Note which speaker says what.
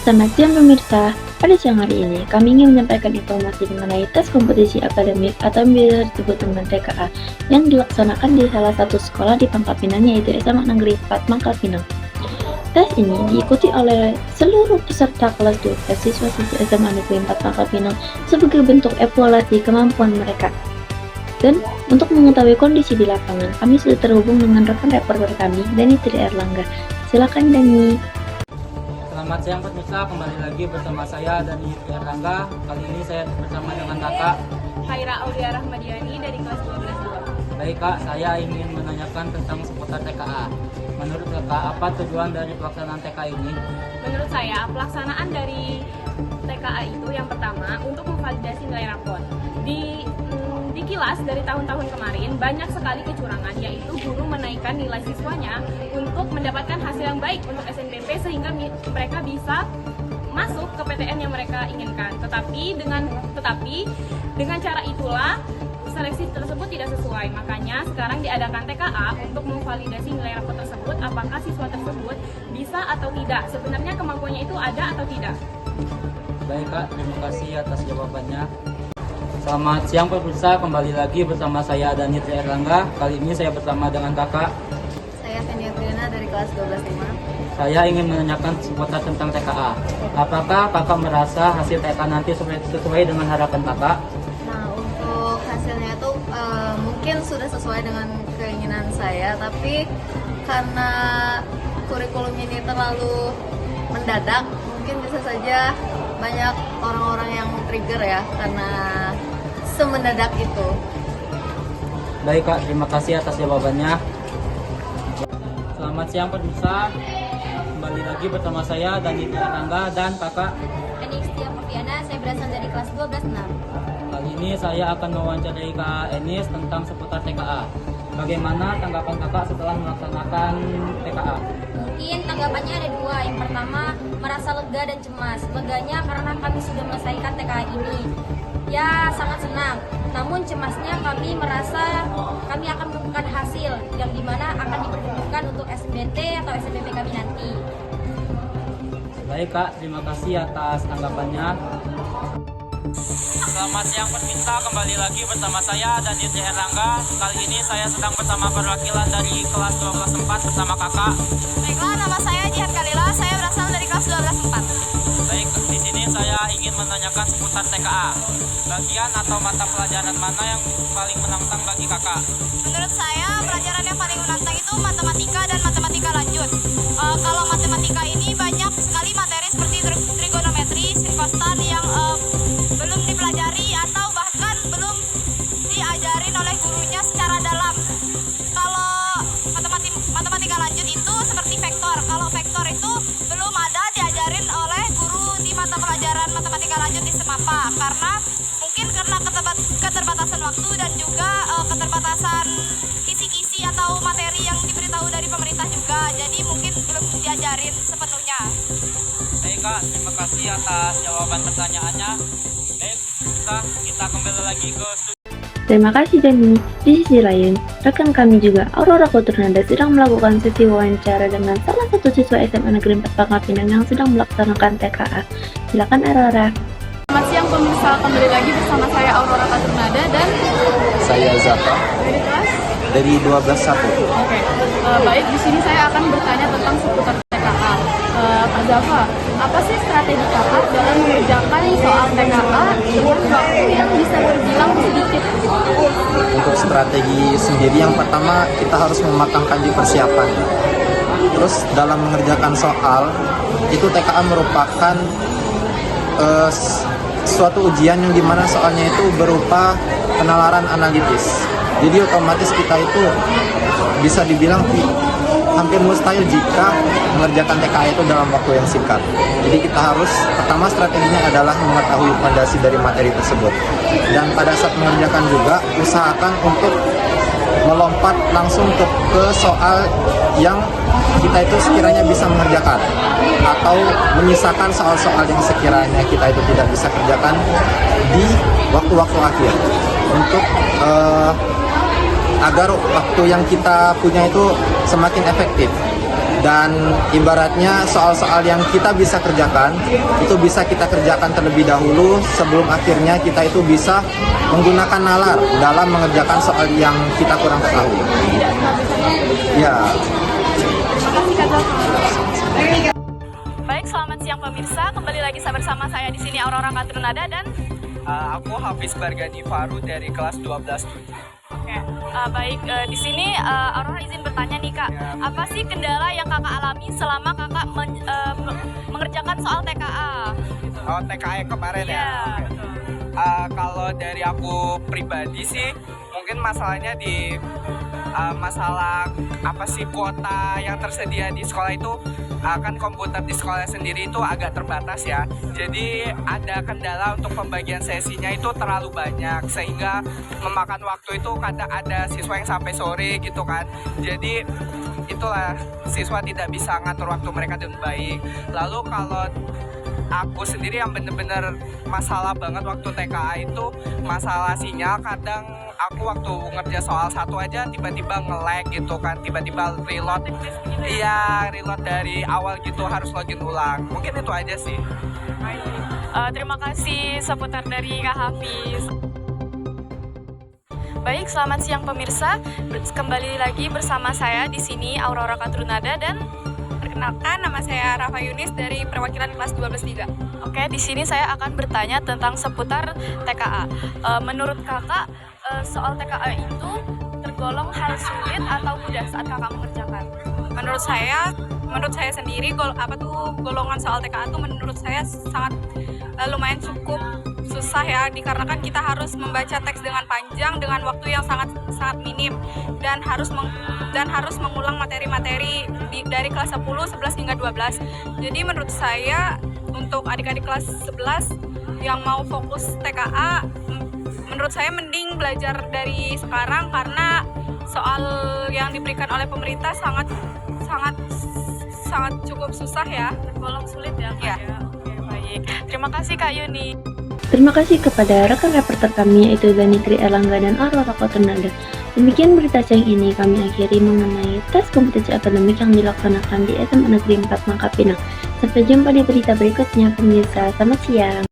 Speaker 1: Selamat siang pemirsa, pada siang hari ini kami ingin menyampaikan informasi mengenai tes kompetisi akademik atau yang biasa disebut dengan TKA yang dilaksanakan di salah satu sekolah di Pangkal Pinang, yaitu SMA Negeri 4 Pangkal Pinang. Tes ini diikuti oleh seluruh peserta kelas 12 siswa-siswi SMA Negeri 4 Pangkal Pinang sebagai bentuk evaluasi kemampuan mereka. Dan untuk mengetahui kondisi di lapangan, kami sudah terhubung dengan rekan reporter kami, Dani Tri Erlangga. Silakan Dani.
Speaker 2: Selamat siang pemirsa, kembali lagi bersama saya Dani Tri Erlangga. Kali ini saya bersama dengan kakak
Speaker 3: Haira Aulia Rahmadiani dari kelas 12.
Speaker 2: Baik kak, saya ingin menanyakan tentang seputar TKA. Menurut kakak, apa tujuan dari pelaksanaan TKA ini?
Speaker 3: Menurut saya, pelaksanaan dari TKA itu yang pertama untuk memvalidasi nilai rapor. Di kilas dari tahun-tahun kemarin banyak sekali kecurangan, yaitu guru menaikkan nilai siswanya untuk mendapatkan hasil yang baik untuk SNBP sehingga mereka bisa masuk ke PTN yang mereka inginkan. Tetapi dengan cara itulah seleksi tersebut tidak sesuai. Makanya sekarang diadakan TKA untuk memvalidasi nilai rapor tersebut, apakah siswa tersebut bisa atau tidak, sebenarnya kemampuannya itu ada atau tidak.
Speaker 2: Baik kak, terima kasih atas jawabannya. Selamat siang pemirsa, kembali lagi bersama saya Dani Tri Erlangga. Kali ini saya bersama dengan kakak.
Speaker 4: Saya Fenia Friana dari kelas 12-5.
Speaker 2: Saya ingin menanyakan seputar tentang TKA. Apakah kakak merasa hasil TKA nanti sesuai dengan harapan kakak?
Speaker 4: Nah, untuk hasilnya itu mungkin sudah sesuai dengan keinginan saya, tapi karena kurikulum ini terlalu mendadak, mungkin bisa saja banyak orang-orang yang trigger ya, karena semendadak itu.
Speaker 2: Baik kak, terima kasih atas jawabannya. Selamat siang pemirsa, kembali lagi bersama saya Dani Tri Erlangga dan kakak
Speaker 4: Enis Tia Popiana, saya berasal dari kelas 12-6.
Speaker 2: Kali ini saya akan mewawancarai Kak Enis tentang seputar TKA. Bagaimana tanggapan kakak setelah melaksanakan TKA?
Speaker 4: Mungkin tanggapannya ada dua. Yang pertama, merasa lega dan cemas. Leganya karena kami sudah menyelesaikan TKA ini. Ya, sangat senang. Namun cemasnya kami merasa kami akan menemukan hasil yang dimana akan diperuntukkan untuk SNBT atau SNBP kami nanti.
Speaker 2: Baik kak, terima kasih atas tanggapannya. Selamat siang pemirsa, kembali lagi bersama saya Dani Tri Erlangga. Kali ini saya sedang bersama perwakilan dari kelas 12-4 bersama kakak.
Speaker 4: Baiklah, nama saya Jihan Kalila, saya berasal dari kelas 12-4.
Speaker 2: Baik, di sini saya ingin menanyakan seputar TKA. Bagian atau mata pelajaran mana yang paling menantang bagi kakak?
Speaker 4: Menurut saya, pelajaran yang paling menantang itu matematika dan matematika lanjut. Kalau matematika ini banyak sekali materi seperti trigonometri, sirkonstan yang belum dipelajari atau bahkan belum diajarin oleh gurunya secara dalam. Kalau matematika lanjut itu seperti vektor. Kalau vektor itu belum ada diajarin oleh guru di mata pelajaran matematika lanjut di SEMAPA, karena mungkin karena keterbatasan waktu dan juga keterbatasan kisi-kisi atau materi yang diberitahu dari pemerintah juga, jadi mungkin belum diajarin sepenuhnya.
Speaker 2: Baik kak, terima kasih atas jawaban pertanyaannya. Baik, kita kembali lagi ke studio.
Speaker 1: Terima kasih Dani. Di sisi lain, rekan kami juga Aurora Koturnanda sedang melakukan sesi wawancara dengan salah satu siswa SMA Negeri 4 Pangkal Pinang yang sedang melaksanakan TKA. Silakan Aurora.
Speaker 3: Selamat siang pemirsa, kembali lagi bersama saya Aurora Koturnanda dan
Speaker 5: Saya Zaka
Speaker 3: dari kelas.
Speaker 5: dari 12-1.
Speaker 3: Oke, baik, di sini saya akan bertanya tentang seputar TKA. Pak Zafa, apa sih strategi kakak dalam mengerjakan soal TKA dengan waktu yang bisa terbilang sedikit?
Speaker 5: Untuk strategi sendiri, yang pertama kita harus mematangkan di persiapan. Terus dalam mengerjakan soal, itu TKA merupakan suatu ujian yang dimana soalnya itu berupa penalaran analitis. Jadi otomatis kita itu bisa dibilang hampir mustahil jika mengerjakan TKA itu dalam waktu yang singkat. Jadi kita harus, pertama strateginya adalah mengetahui fondasi dari materi tersebut. Dan pada saat mengerjakan juga, usahakan untuk melompat langsung ke soal yang kita itu sekiranya bisa mengerjakan, atau menyisakan soal-soal yang sekiranya kita itu tidak bisa kerjakan di waktu-waktu akhir, untuk agar waktu yang kita punya itu semakin efektif. Dan ibaratnya soal-soal yang kita bisa kerjakan, itu bisa kita kerjakan terlebih dahulu sebelum akhirnya kita itu bisa menggunakan nalar dalam mengerjakan soal yang kita kurang ketahui. Ya.
Speaker 3: Baik, selamat siang pemirsa. Kembali lagi bersama saya di sini Aurora Katrunada dan
Speaker 6: Aku Hafiz Bargani Faru dari kelas 12.
Speaker 3: baik, di sini Aurora izin bertanya nih Kak, apa sih kendala yang Kakak alami selama Kakak mengerjakan soal TKA?
Speaker 6: Oh, TKA yang kemarin ya?
Speaker 3: Iya,
Speaker 6: Oke.
Speaker 3: betul.
Speaker 6: Kalau dari aku pribadi sih, mungkin masalahnya di masalah apa sih kuota yang tersedia di sekolah itu, kan komputer di sekolah sendiri itu agak terbatas ya. Jadi ada kendala untuk pembagian sesinya itu terlalu banyak sehingga memakan waktu itu kadang ada siswa yang sampai sore gitu kan. Jadi itulah, siswa tidak bisa ngatur waktu mereka dengan baik. Lalu kalau aku sendiri yang bener-bener masalah banget waktu TKA itu masalah sinyal. Kadang aku waktu ngerja soal satu aja tiba-tiba nge-lag gitu kan, tiba-tiba reload. Iya, reload dari awal gitu, harus login ulang. Mungkin itu aja sih.
Speaker 3: Terima kasih seputar dari Kak Hafiz. Baik, selamat siang pemirsa. Kembali lagi bersama saya di sini Aurora Katrunada dan
Speaker 4: Perkenalkan, nama saya Rafa Yunis dari perwakilan kelas 12-3.
Speaker 3: oke, di sini saya akan bertanya tentang seputar TKA. Menurut Kakak, soal TKA itu tergolong hal sulit atau mudah saat Kakak mengerjakan?
Speaker 4: Menurut saya sendiri golongan soal TKA itu menurut saya sangat lumayan cukup susah ya, dikarenakan kita harus membaca teks dengan panjang dengan waktu yang sangat minim dan harus mengulang materi-materi dari kelas 10, 11 hingga 12. Jadi menurut saya untuk adik-adik kelas 11 yang mau fokus TKA, menurut saya mending belajar dari sekarang karena soal yang diberikan oleh pemerintah sangat cukup susah ya,
Speaker 3: Tergolong sulit ya, Kak?
Speaker 4: Ya.
Speaker 3: Oke, baik. Terima kasih Kak Yuni.
Speaker 1: Terima kasih kepada rekan reporter kami yaitu Danitri Erlangga dan Aurora Katrunada. Demikian berita siang ini kami akhiri mengenai tes kompetensi akademik yang dilaksanakan di SMA Negeri 4 Mangka Pinang. Sampai jumpa di berita berikutnya pemirsa. Selamat siang.